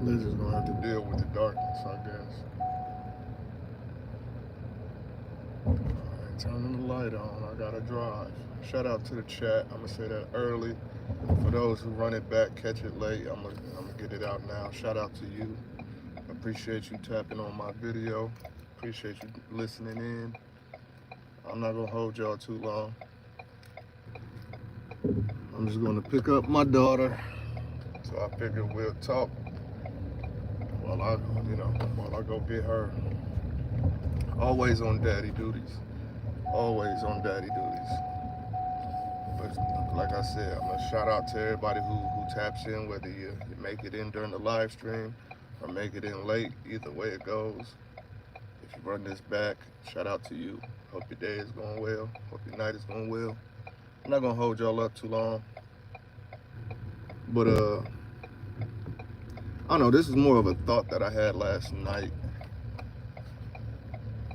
Lizard's gonna have to deal with the darkness, I guess. Alright, turning the light on. I gotta drive. Shout out to the chat. I'm gonna say that early. For those who run it back, catch it late, I'm gonna get it out now. Shout out to you. Appreciate you tapping on my video. Appreciate you listening in. I'm not gonna hold y'all too long. I'm just gonna pick up my daughter. So I figured we'll talk while I go get her. Always on daddy duties. Always on daddy duties. But like I said, I'm gonna shout out to everybody who taps in, whether you make it in during the live stream or make it in late. Either way it goes. If you run this back, shout out to you. Hope your day is going well. Hope your night is going well. I'm not gonna hold y'all up too long. But I don't know, this is more of a thought that I had last night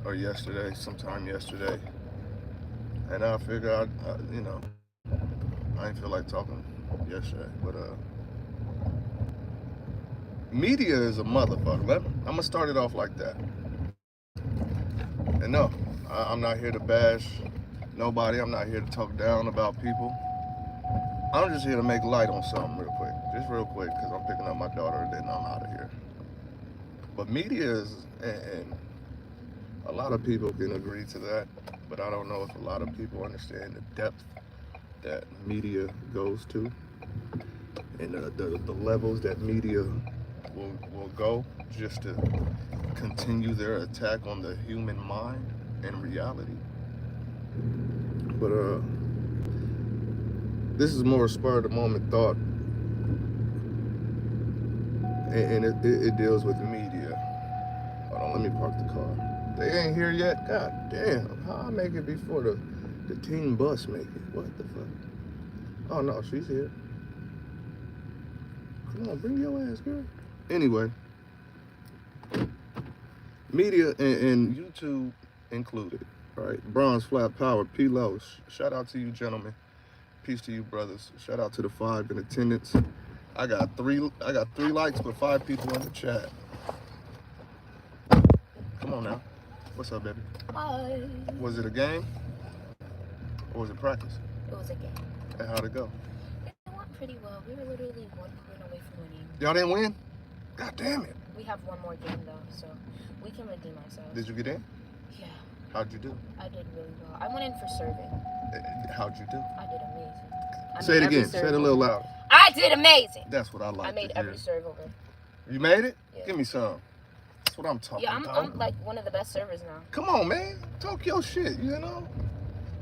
or yesterday, sometime yesterday. And I figured I didn't feel like talking yesterday, but media is a motherfucker. I'm gonna start it off like that. And no, I'm not here to bash nobody. I'm not here to talk down about people. I'm just here to make light on something real quick. Just real quick, because I'm picking up my daughter and then I'm out of here. But media is, and a lot of people can agree to that, but I don't know if a lot of people understand the depth that media goes to and the levels that media will go just to continue their attack on the human mind and reality. But this is more a spur of the moment thought, and it deals with media. Hold on, let me park the car. They ain't here yet? God damn, how I make it before the team bus make it? What the fuck? Oh no, she's here. Come on, bring your ass, girl. Anyway, media and YouTube included, right? Bronze Flat Power, P. Lowe's. Shout out to you, gentlemen. Peace to you, brothers. Shout out to the 5 in attendance. I got three likes, but 5 people in the chat. Come on now. What's up, baby? Hi. Was it a game? Or was it practice? It was a game. And how'd it go? It went pretty well. We were literally 1 point away from winning. Y'all didn't win? God damn it. We have one more game though, so we can redeem ourselves. Did you get in? Yeah. How'd you do? I did really well. I went in for serving. How'd you do? I did amazing. Say it again. Say it a little louder. I did amazing. That's what I like. I made every serve over. You made it? Yeah. Give me some. That's what I'm talking about. Yeah, I'm like one of the best servers now. Come on, man. Talk your shit, you know?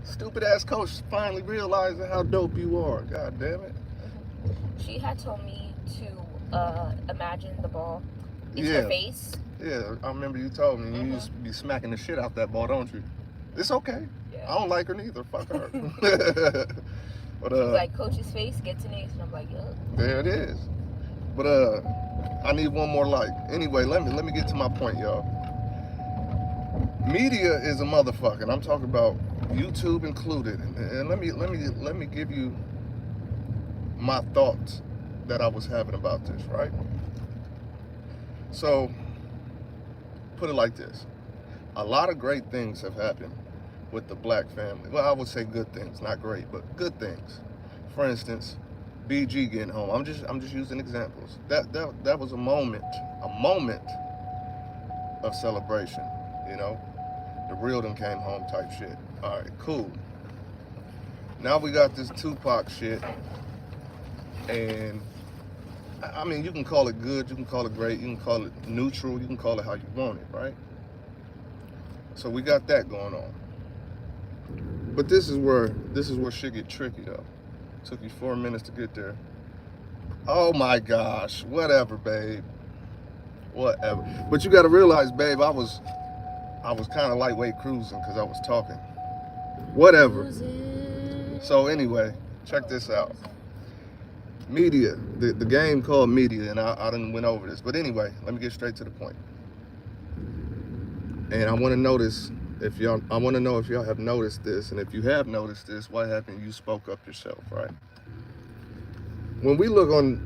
Stupid ass coach finally realizing how dope you are. God damn it. She had told me to imagine the ball is her face. Yeah, I remember you told me. You used to be smacking the shit out that ball, don't you? It's okay. Yeah. I don't like her neither. Fuck her. But She's like, coach's face gets an ace, and I'm like, yup. There it is. But I need one more like. Anyway, let me get to my point, y'all. Media is a motherfucker, and I'm talking about YouTube included. And let me give you my thoughts that I was having about this, right? So, put it like this. A lot of great things have happened with the black family. Well, I would say good things, not great, but good things. For instance, BG getting home. I'm just using examples. That was a moment of celebration, you know? The real them came home type shit. All right, cool. Now we got this Tupac shit, and I mean, you can call it good, you can call it great, you can call it neutral, you can call it how you want it, right? So we got that going on. But this is where shit get tricky though. Took you 4 minutes to get there. Oh my gosh, whatever, babe. Whatever. But you gotta realize, babe, I was kind of lightweight cruising because I was talking. Whatever. So anyway, check this out. Media, the game called media, and I done went over this. But anyway, let me get straight to the point. And I want to know if y'all have noticed this, and if you have noticed this, what happened? You spoke up yourself, right? when we look on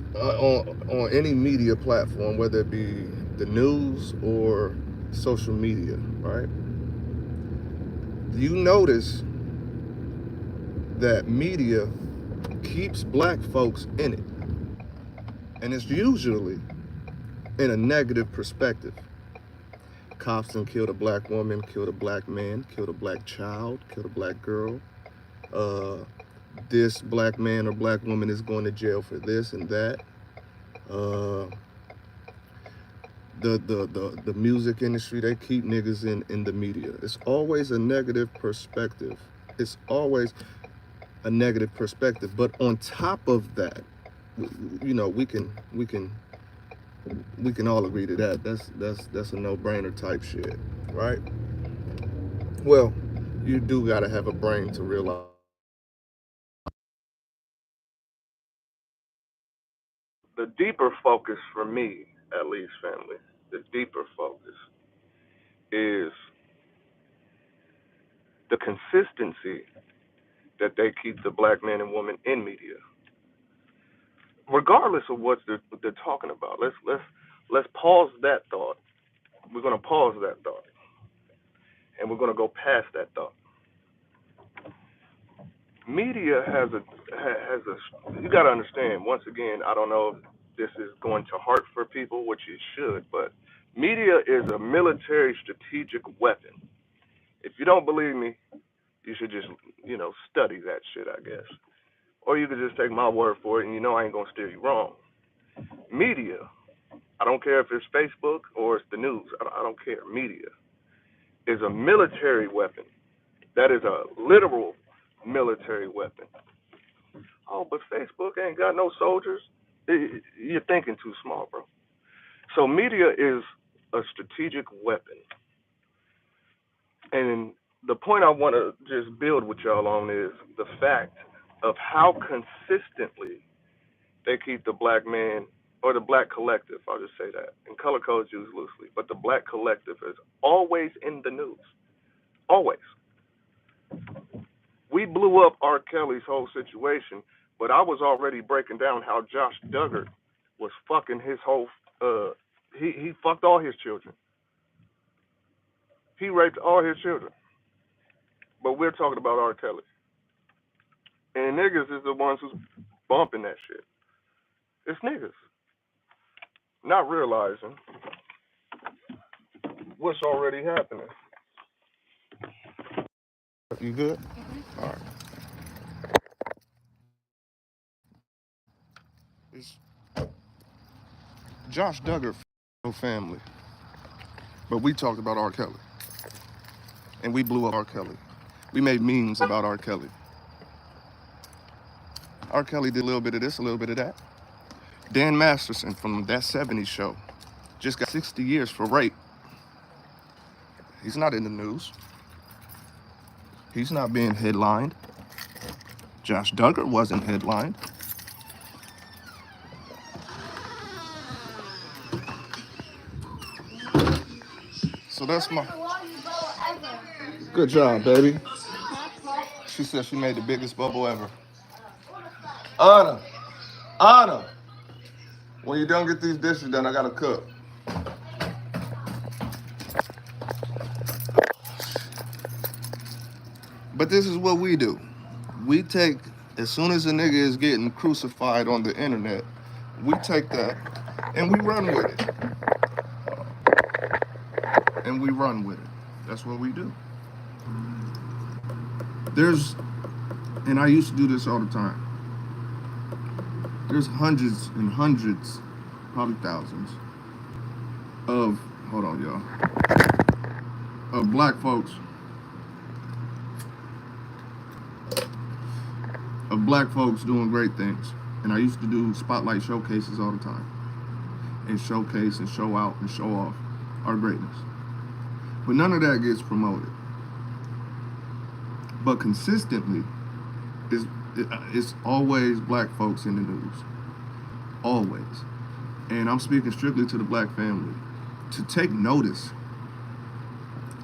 any media platform, whether it be the news or social media, right? You notice that media keeps black folks in it, and it's usually in a negative perspective. Cops done killed a black woman, killed a black man, killed a black child, killed a black girl. Uh, this black man or black woman is going to jail for this and that. Uh, the music industry, they keep niggas in the media. It's always a negative perspective. It's always a negative perspective. But on top of that, you know, we can all agree to that. That's a no-brainer type shit, right? Well, you do gotta have a brain to realize. The deeper focus for me, at least, family, the deeper focus is the consistency that they keep the black man and woman in media, regardless of what they're talking about. Let's pause that thought. We're gonna pause that thought, and we're gonna go past that thought. Media has a. You gotta understand. Once again, I don't know if this is going to heart for people, which it should, but media is a military strategic weapon. If you don't believe me, you should just study that shit, I guess. Or you could just take my word for it, and I ain't gonna steer you wrong. Media, I don't care if it's Facebook or it's the news. I don't care. Media is a military weapon. That is a literal military weapon. Oh, but Facebook ain't got no soldiers. You're thinking too small, bro. So media is a strategic weapon. And the point I want to just build with y'all on is the fact of how consistently they keep the black man or the black collective, I'll just say that, and color codes used loosely, but the black collective is always in the news. Always. We blew up R. Kelly's whole situation, but I was already breaking down how Josh Duggar was fucking his whole, he fucked all his children. He raped all his children. But we're talking about R. Kelly. And niggas is the ones who's bumping that shit. It's niggas. Not realizing what's already happening. You good? All right. It's Josh Duggar family. But we talked about R. Kelly. And we blew up R. Kelly. We made memes about R. Kelly. R. Kelly did a little bit of this, a little bit of that. Dan Masterson from That 70s Show just got 60 years for rape. He's not in the news. He's not being headlined. Josh Duggar wasn't headlined. So that's my... Good job, baby. She said she made the biggest bubble ever. Anna, when you don't get these dishes done, I gotta cook. But this is what we do. We take, as soon as a nigga is getting crucified on the internet, we take that and we run with it. And we run with it. That's what we do. And I used to do this all the time. There's hundreds and hundreds, probably thousands, of black folks, doing great things. And I used to do spotlight showcases all the time. And showcase and show out and show off our greatness. But none of that gets promoted. But consistently, it's always black folks in the news. Always. And I'm speaking strictly to the black family. To take notice,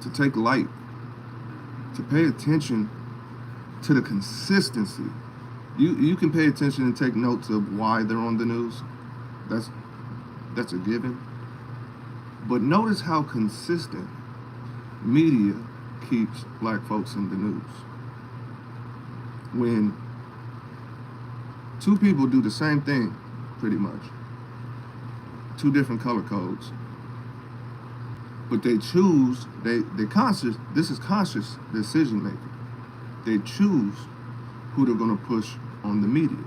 to take light, to pay attention to the consistency You can pay attention and take notes of why they're on the news. That's a given. But notice how consistent media keeps black folks in the news. When two people do the same thing, pretty much, two different color codes, but they choose, they conscious, this is conscious decision making. They choose who they're gonna push on the media.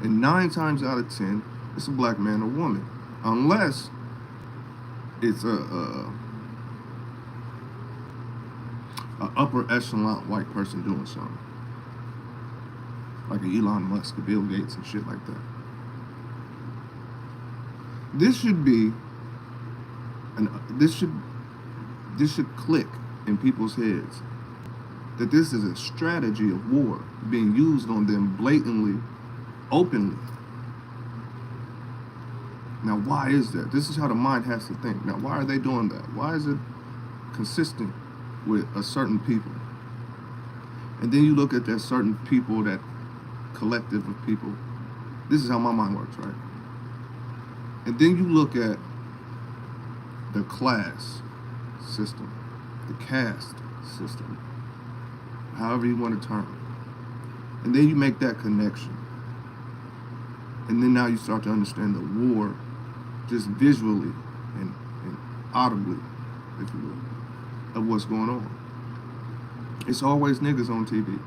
And 9 times out of 10, it's a black man or woman. Unless it's a upper echelon white person doing something. Like a Elon Musk, a Bill Gates and shit like that. This should be, this should click in people's heads that this is a strategy of war being used on them blatantly, openly. Now, why is that? This is how the mind has to think. Now, why are they doing that? Why is it consistent with a certain people? And then you look at that certain people, that collective of people. This is how my mind works, right? And then you look at the class system, the caste system, however you want to term it. And then you make that connection. And then now you start to understand the war just visually and audibly, if you will, of what's going on. It's always niggas on TV.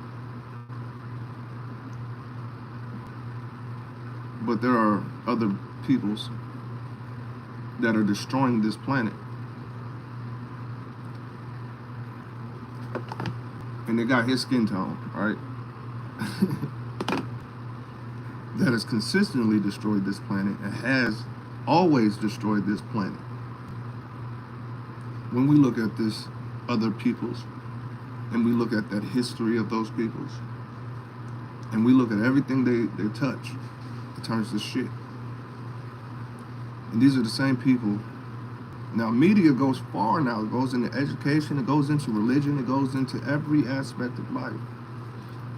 But there are other peoples that are destroying this planet. And they got his skin tone, right? That has consistently destroyed this planet and has always destroyed this planet. When we look at this other peoples and we look at that history of those peoples and we look at everything they touch, it turns to shit. And these are the same people. Now, media goes far now. It goes into education, it goes into religion, it goes into every aspect of life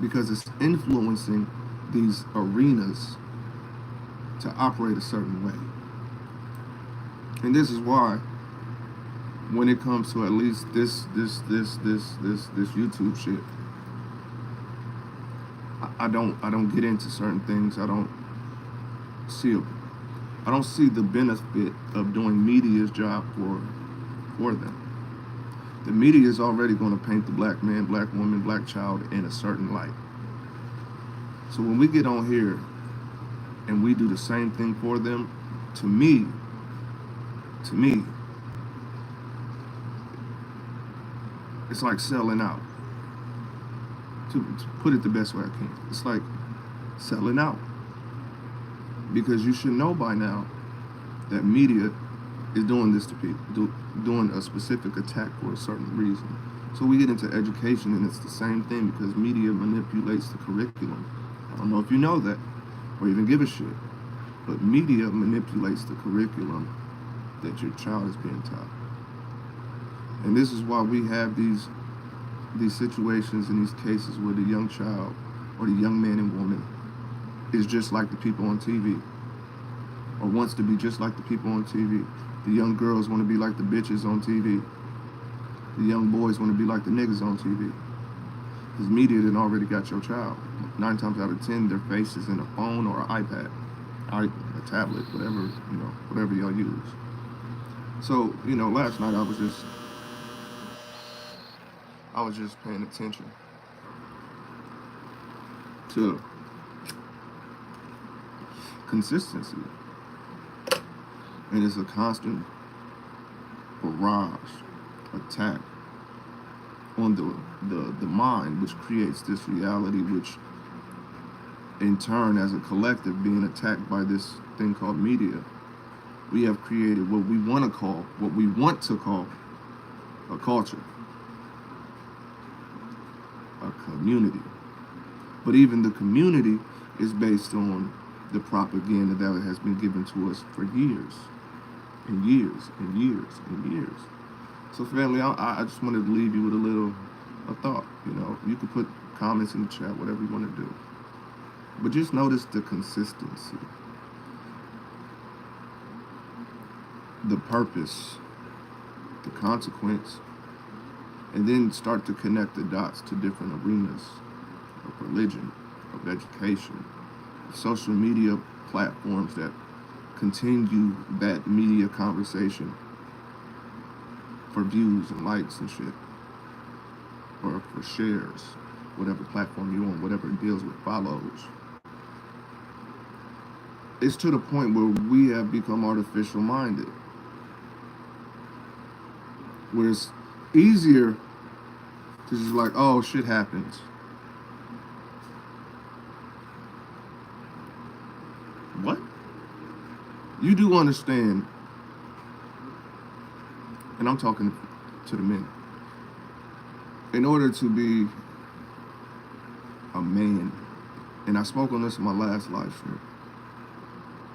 because it's influencing these arenas to operate a certain way. And this is why when it comes to at least this YouTube shit, I don't get into certain things. I don't see the benefit of doing media's job for them. The media is already going to paint the black man, black woman, black child in a certain light. So when we get on here and we do the same thing for them, to me, it's like selling out. To put it the best way I can, it's like selling out. Because you should know by now that media is doing this to people, doing a specific attack for a certain reason. So we get into education and it's the same thing because media manipulates the curriculum. I don't know if you know that or even give a shit, but media manipulates the curriculum that your child is being taught. And this is why we have these situations and these cases where the young child or the young man and woman is just like the people on TV, or wants to be just like the people on TV. The young girls want to be like the bitches on TV. The young boys want to be like the niggas on TV. Because media done already got your child. 9 times out of 10, their face is in a phone or an iPad, a tablet, whatever y'all use. So, last night I was just paying attention to consistency. And it's a constant barrage, attack on the mind, which creates this reality, which in turn, as a collective, being attacked by this thing called media, we have created what we want to call a culture, a community. But even the community is based on the propaganda that has been given to us for years and years and years and years. So family, I just wanted to leave you with a thought. You can put comments in the chat, whatever you want to do. But just notice the consistency, the purpose, the consequence, and then start to connect the dots to different arenas of religion, of education, of social media platforms that continue that media conversation for views and likes and shit, or for shares, whatever platform you're on, whatever it deals with follows. It's to the point where we have become artificial minded, where it's easier to just like, oh, shit happens. What? You do understand, and I'm talking to the men, in order to be a man, and I spoke on this in my last live stream,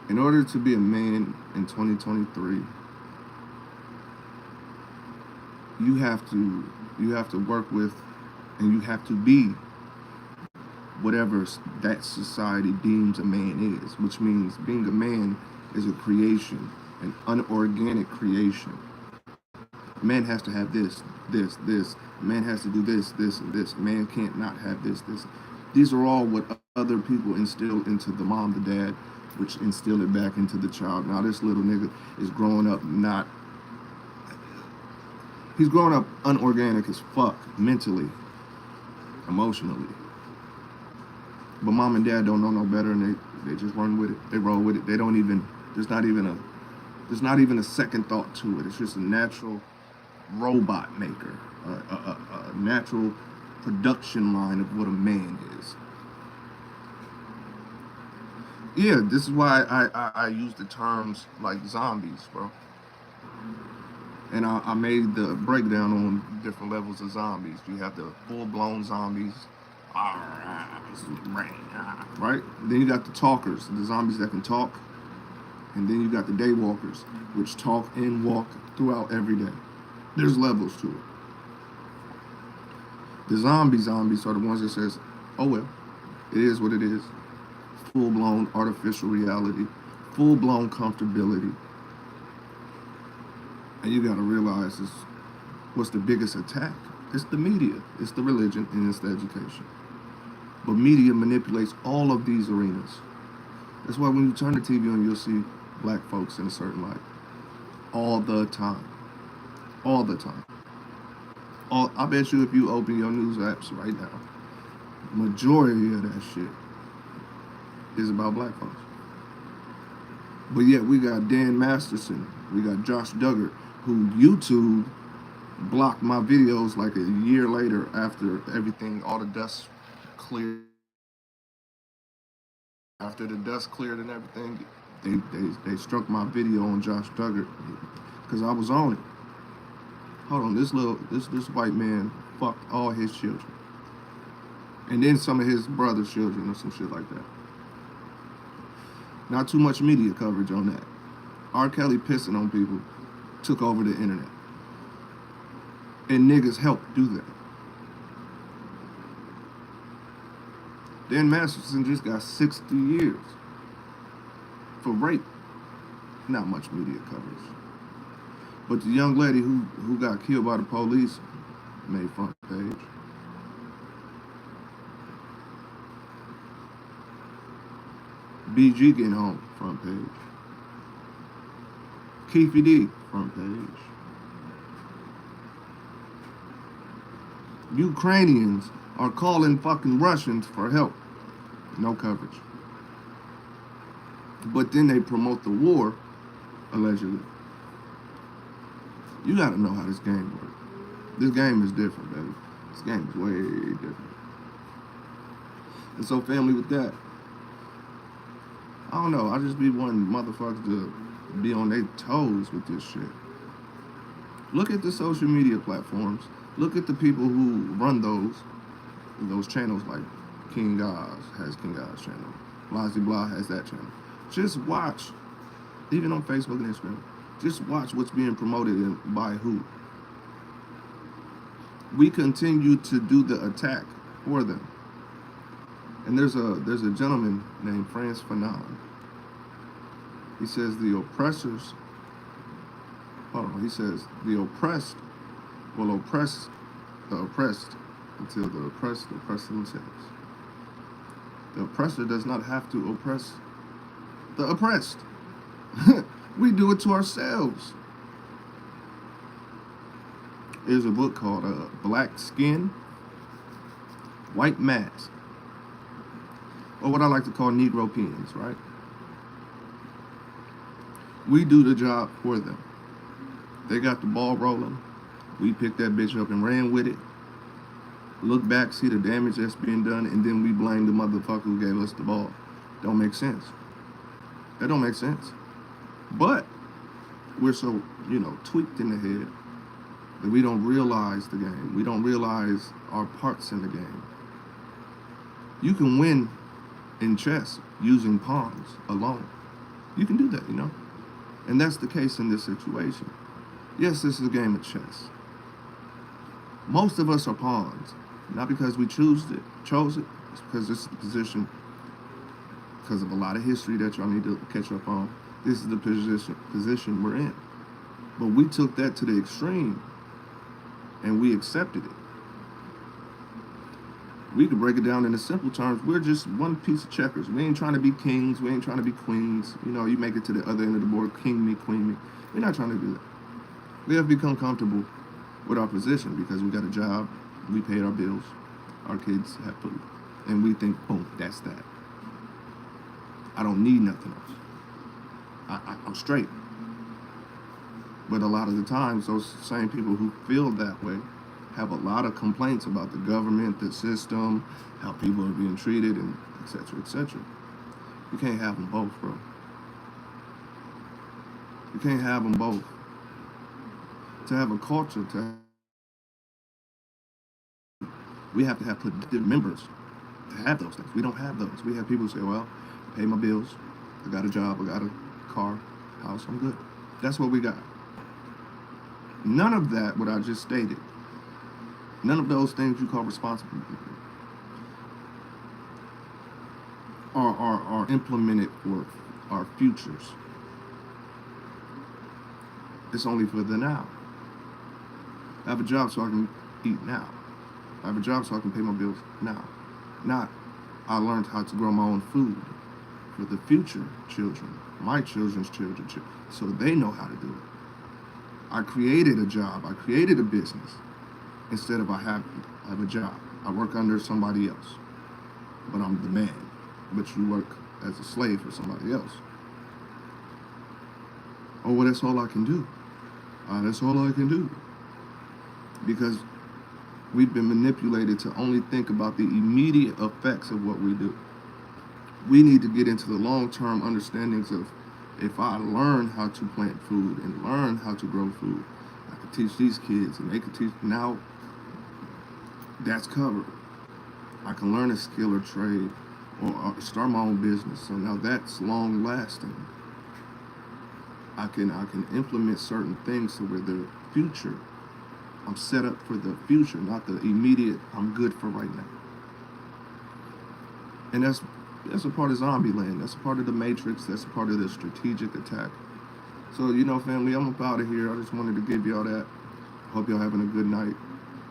in order to be a man in 2023, you have to work with, and you have to be whatever that society deems a man is, which means being a man is a creation, an unorganic creation. A man has to have this, this, this. A man has to do this, this, and this. A man can't not have this, this. These are all what other people instill into the mom, the dad, which instill it back into the child. Now this little nigga is growing up he's growing up unorganic as fuck, mentally, emotionally. But mom and dad don't know no better, and they just run with it. They roll with it. They don't even, there's not even a second thought to it. It's just a natural robot maker, a natural production line of what a man is. Yeah, this is why I use the terms like zombies, bro. And I made the breakdown on different levels of zombies. You have the full-blown zombies, right? Then you got the talkers, the zombies that can talk. And then you got the daywalkers, which talk and walk throughout every day. There's levels to it. The zombies are the ones that says, oh well, it is what it is. Full-blown artificial reality, full-blown comfortability. And you gotta realize this, what's the biggest attack? It's the media, it's the religion, and it's the education. But media manipulates all of these arenas. That's why when you turn the TV on, you'll see black folks in a certain light. All the time. All the time. I bet you if you open your news apps right now, majority of that shit is about black folks. But yet we got Dan Masterson, we got Josh Duggar, who YouTube blocked my videos like a year later after everything, all the dust cleared. After the dust cleared and everything, they struck my video on Josh Duggar because I was on it. Hold on, this white man fucked all his children, and then some of his brother's children or some shit like that. Not too much media coverage on that. R. Kelly pissing on people took over the internet. And niggas helped do that. Dan Masterson just got 60 years for rape. Not much media coverage. But the young lady who got killed by the police made front page. BG getting home, front page. Keefe D, front page. Ukrainians are calling fucking Russians for help. No coverage. But then they promote the war, allegedly. You gotta know how this game works. This game is different, baby. This game is way different. And so, family, with that, I don't know, I just be wanting motherfuckers to be on their toes with this shit. Look at the social media platforms. Look at the people who run those channels, like King Oz has King Oz channel. Blasi Blah has that channel. Just watch, even on Facebook and Instagram, just watch what's being promoted and by who. We continue to do the attack for them. And there's a gentleman named Frantz Fanon. He says the oppressors, he says the oppressed will oppress the oppressed until the oppressed oppress themselves. The oppressor does not have to oppress the oppressed. We do it to ourselves. There's a book called Black Skin, White Mask, or what I like to call Negro Pens, right? We do the job for them. They got the ball rolling. We picked that bitch up and ran with it. Look back, see the damage that's being done, and then we blame the motherfucker who gave us the ball. Don't make sense. That don't make sense. But we're so, tweaked in the head that we don't realize the game. We don't realize our parts in the game. You can win in chess using pawns alone. You can do that, And that's the case in this situation. Yes, this is a game of chess. Most of us are pawns. Not because we chose it. It's because this is the position, because of a lot of history that y'all need to catch up on. This is the position we're in. But we took that to the extreme, and we accepted it. We could break it down into simple terms. We're just one piece of checkers. We ain't trying to be kings. We ain't trying to be queens. You make it to the other end of the board, king me, queen me. We're not trying to do that. We have become comfortable with our position because we got a job, we paid our bills, our kids have food, and we think, boom, that's that. I don't need nothing else. I'm straight. But a lot of the times, those same people who feel that way have a lot of complaints about the government, the system, how people are being treated, and et cetera, et cetera. You can't have them both, bro. You can't have them both. To have a culture, we have to have productive members to have those things. We don't have those. We have people who say, well, I pay my bills, I got a job, I got a car, house, I'm good. That's what we got. None of that, what I just stated, none of those things you call responsible are implemented for our futures. It's only for the now. I have a job so I can eat now. I have a job so I can pay my bills now. Not, I learned how to grow my own food for the future children, my children's children, so they know how to do it. I created a job. I created a business instead of I have a job. I work under somebody else, but I'm the man. But you work as a slave for somebody else. Oh, well, that's all I can do. That's all I can do. Because we've been manipulated to only think about the immediate effects of what we do. We need to get into the long-term understandings of, if I learn how to plant food and learn how to grow food, I can teach these kids and they can teach. Now that's covered. I can learn a skill or trade or start my own business. So now that's long lasting. I can implement certain things so where the future, I'm set up for the future, not the immediate, I'm good for right now. And that's a part of Zombieland. That's a part of the Matrix. That's a part of the strategic attack. So, family, I'm up out of here. I just wanted to give y'all that. Hope y'all having a good night.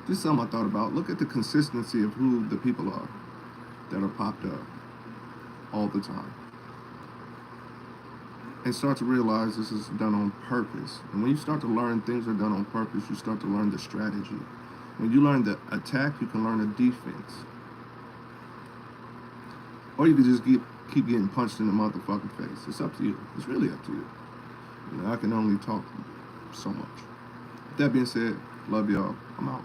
Just something I thought about. Look at the consistency of who the people are that are popped up all the time. And start to realize this is done on purpose. And when you start to learn things are done on purpose, you start to learn the strategy. When you learn the attack, you can learn the defense. Or you can just keep getting punched in the motherfucking face. It's up to you. It's really up to you. I can only talk so much. With that being said, love y'all. I'm out.